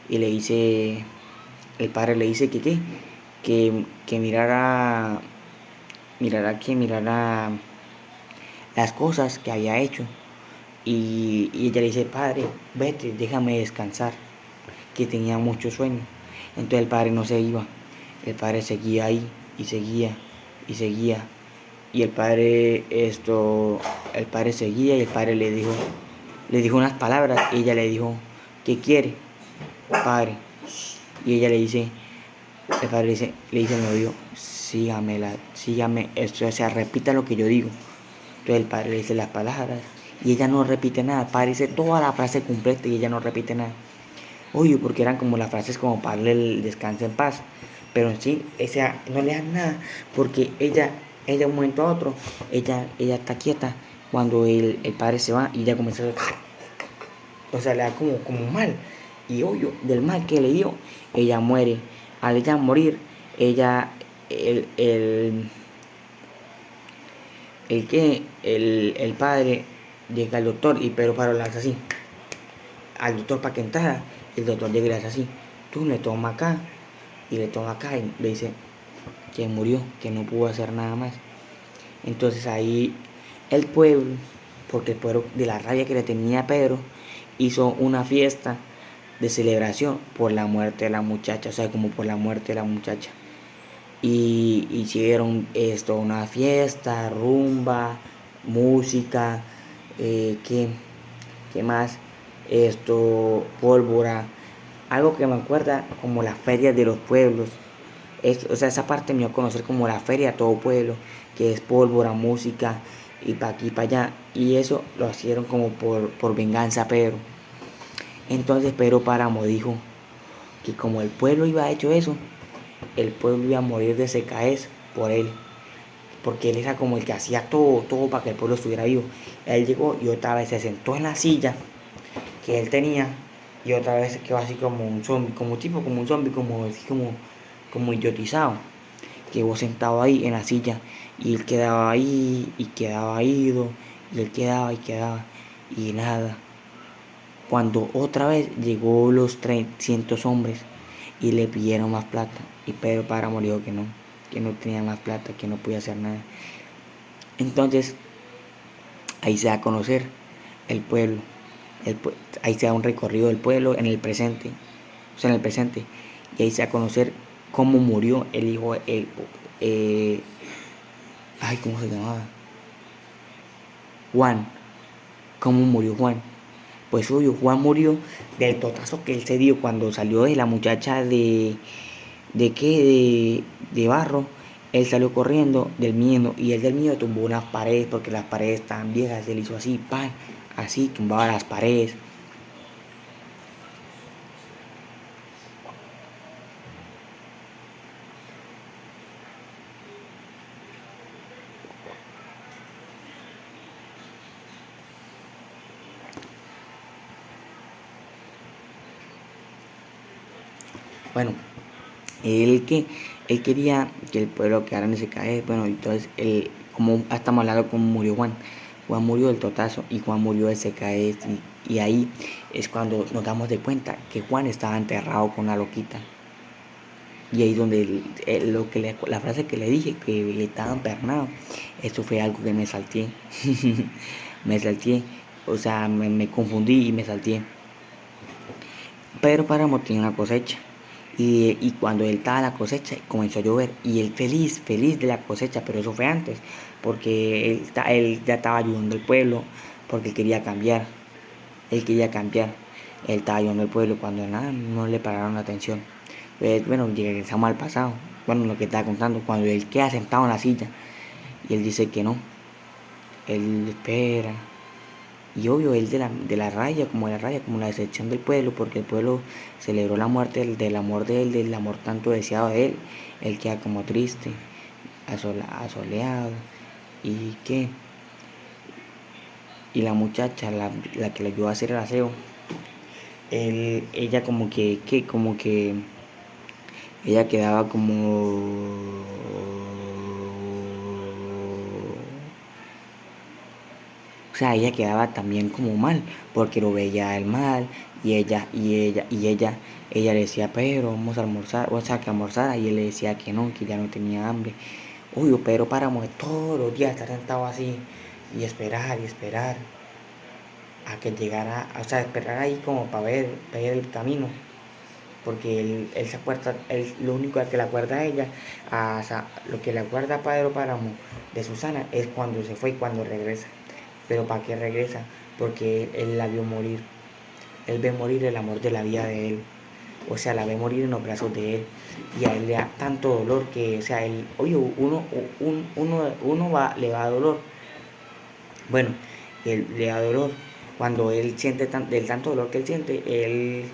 y el padre le dice que qué, que mirara las cosas que había hecho, y ella le dice, padre, vete, déjame descansar, que tenía mucho sueño. Entonces el padre no se iba, el padre seguía ahí y seguía y seguía. Y el padre seguía y el padre le dijo unas palabras y ella le dijo, ¿qué quiere, padre? Y ella el padre le dice al novio, sígame, esto, o sea, repita lo que yo digo. Entonces el padre le dice las palabras y ella no repite nada, el padre dice toda la frase completa y ella no repite nada. Oye, porque eran como las frases como para darle el descanso en paz. Pero en sí, no le dan nada, porque ella de un momento a otro, ella está quieta cuando el padre se va y ella comienza o sea, le da como mal. Y obvio, del mal que le dio, ella muere. Al ella morir, ella, el padre llega al doctor y Pedro Páramo le hace así al doctor para que entrara. Y el doctor llega y le hace así, tú le tomas acá, y le toma acá y le dice que murió, que no pudo hacer nada más. Entonces ahí el pueblo, porque el pueblo de la rabia que le tenía a Pedro, hizo una fiesta de celebración por la muerte de la muchacha, o sea, como por la muerte de la muchacha. Y hicieron una fiesta, rumba, música, ¿qué más? Pólvora, algo que me acuerda como las ferias de los pueblos. O sea, esa parte me dio a conocer como la feria de todo pueblo, que es pólvora, música, y para aquí y para allá. Y eso lo hicieron como por venganza a Pedro. Entonces Pedro Páramo dijo que como el pueblo iba hecho eso, el pueblo iba a morir de secaez por él. Porque él era como el que hacía todo para que el pueblo estuviera vivo. Él llegó y otra vez se sentó en la silla que él tenía y otra vez quedó así como un zombie, como un zombie, como idiotizado. Quedó sentado ahí en la silla y él quedaba ahí y quedaba ido y él quedaba y quedaba y nada. Cuando otra vez llegó los 300 hombres y le pidieron más plata y Pedro Páramo dijo que no tenía más plata, que no podía hacer nada. Entonces ahí se da a conocer el pueblo. Ahí se da un recorrido del pueblo en el presente, o sea, en el presente, y ahí se da a conocer cómo murió el hijo, ¿cómo se llamaba? Juan, cómo murió Juan. Pues obvio, Juan murió del totazo que él se dio cuando salió de la muchacha de barro. Él salió corriendo del miedo y él del miedo tumbó unas paredes porque las paredes estaban viejas. Él hizo así, pan, así, tumbaba las paredes. Bueno, él quería que el pueblo quedara en ese caer. Bueno, entonces, como estamos hablando de cómo murió Juan. Juan murió del totazo y Juan murió de secaez. Y ahí es cuando nos damos de cuenta que Juan estaba enterrado con la loquita. Y ahí donde la frase que le dije, que estaba emperrado, eso fue algo que me salté. Me salté, o sea, me confundí y me salté. Pero Páramo tenía una cosecha Y cuando él estaba en la cosecha, comenzó a llover. Y él feliz, feliz de la cosecha, pero eso fue antes, porque él ya estaba ayudando al pueblo, porque él quería cambiar. Él quería cambiar. Él estaba ayudando al pueblo cuando nada, no le pararon la atención. Pues, bueno, regresamos al pasado. Bueno, lo que estaba contando, cuando él queda sentado en la silla y él dice que no, él espera. Y obvio, él de la raya, como la decepción del pueblo, porque el pueblo celebró la muerte del amor de él, del amor tanto deseado de él. Él queda como triste, asoleado. ¿Y qué? Y la muchacha, la que le ayudó a hacer el aseo, ella como que ella quedaba como, o sea, ella quedaba también como mal, porque lo veía el mal, ella le decía, pero vamos a almorzar, o sea, que almorzara, y él le decía que no, que ya no tenía hambre. Uy, pero Páramo de todos los días estar sentado así, y esperar, a que llegara, o sea, esperar ahí como para ver el camino, porque él se acuerda, lo único que le acuerda a ella, o sea, lo que le acuerda a Pedro Páramo de Susana es cuando se fue y cuando regresa. Pero ¿para qué regresa? Porque él la vio morir. Él ve morir el amor de la vida de él. O sea, la ve morir en los brazos de él. Y a él le da tanto dolor que, o sea, él, oye, le va a dolor. Bueno, él le da dolor. Cuando él siente del tanto dolor que él siente, él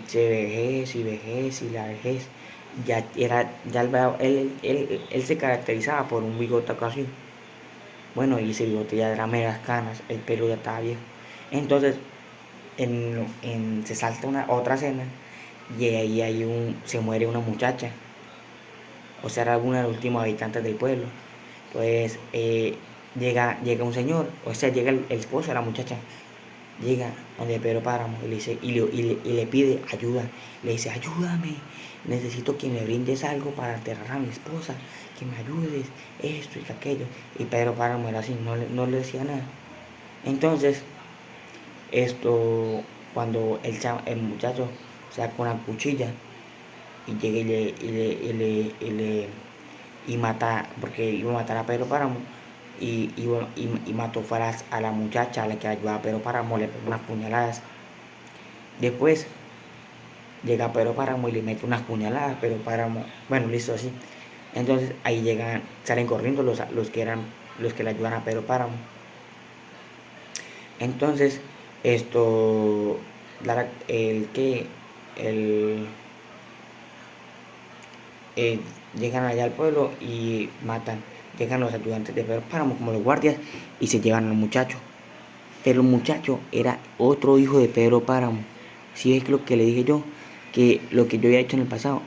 se vejez y vejez y la vejez, él se caracterizaba por un bigote casi. Bueno, y ese bigote ya era meras canas, el pelo ya estaba viejo. Entonces, se salta otra escena y ahí se muere una muchacha. O sea, era alguna de los últimos habitantes del pueblo. Pues llega un señor, o sea, llega el esposo de la muchacha. Llega donde Pedro Páramo y le dice, y le pide ayuda. Le dice, ayúdame, necesito que me brindes algo para enterrar a mi esposa, que me ayudes, esto y aquello. Y Pedro Páramo era así, no le decía nada. Entonces, cuando el muchacho saca una cuchilla y llega y mata, porque iba a matar a Pedro Páramo, y mató a la muchacha a la que ayudaba a Pedro Páramo, le pegó unas puñaladas. Después llega Pedro Páramo y le mete unas puñaladas, Pedro Páramo, bueno, listo así. Entonces ahí salen corriendo los que le ayudan a Pedro Páramo. Entonces, el que, el, eh, llegan allá al pueblo y matan, llegan los ayudantes de Pedro Páramo como los guardias y se llevan al muchacho. Pero el muchacho era otro hijo de Pedro Páramo. Si es lo que le dije yo, que lo que yo había hecho en el pasado,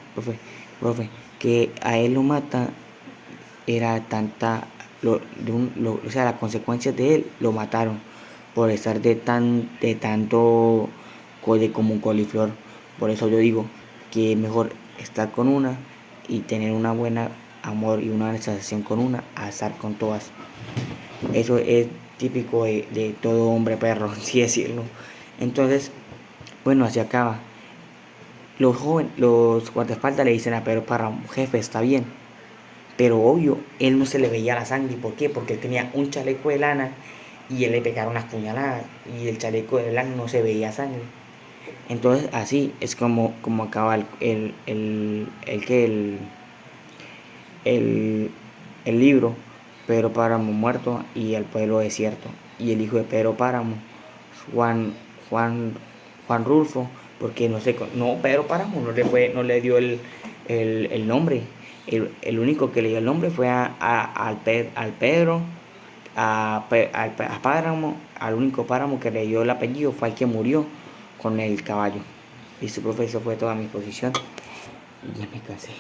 profe, que a él lo mata, era tanta, o sea, las consecuencias de él lo mataron por estar de tanto como un coliflor. Por eso yo digo que es mejor estar con una y tener una buena amor y una sensación con una a estar con todas. Eso es típico de todo hombre perro, así decirlo. Entonces, bueno, así acaba. Los guardaespaldas le dicen a Pedro Páramo, jefe, está bien. Pero obvio, él no se le veía la sangre. ¿Por qué? Porque él tenía un chaleco de lana y él le pegaron unas puñaladas y el chaleco de lana no se veía sangre. Entonces así es como acaba el libro. Pedro Páramo muerto y el pueblo desierto. Y el hijo de Pedro Páramo, Juan, Juan, Juan Rulfo, porque Pedro Páramo no le dio el nombre. El único que le dio el nombre fue al Pedro, a Páramo, al único Páramo que le dio el apellido fue el que murió con el caballo. Y su profesor fue toda mi exposición. Y ya me cansé.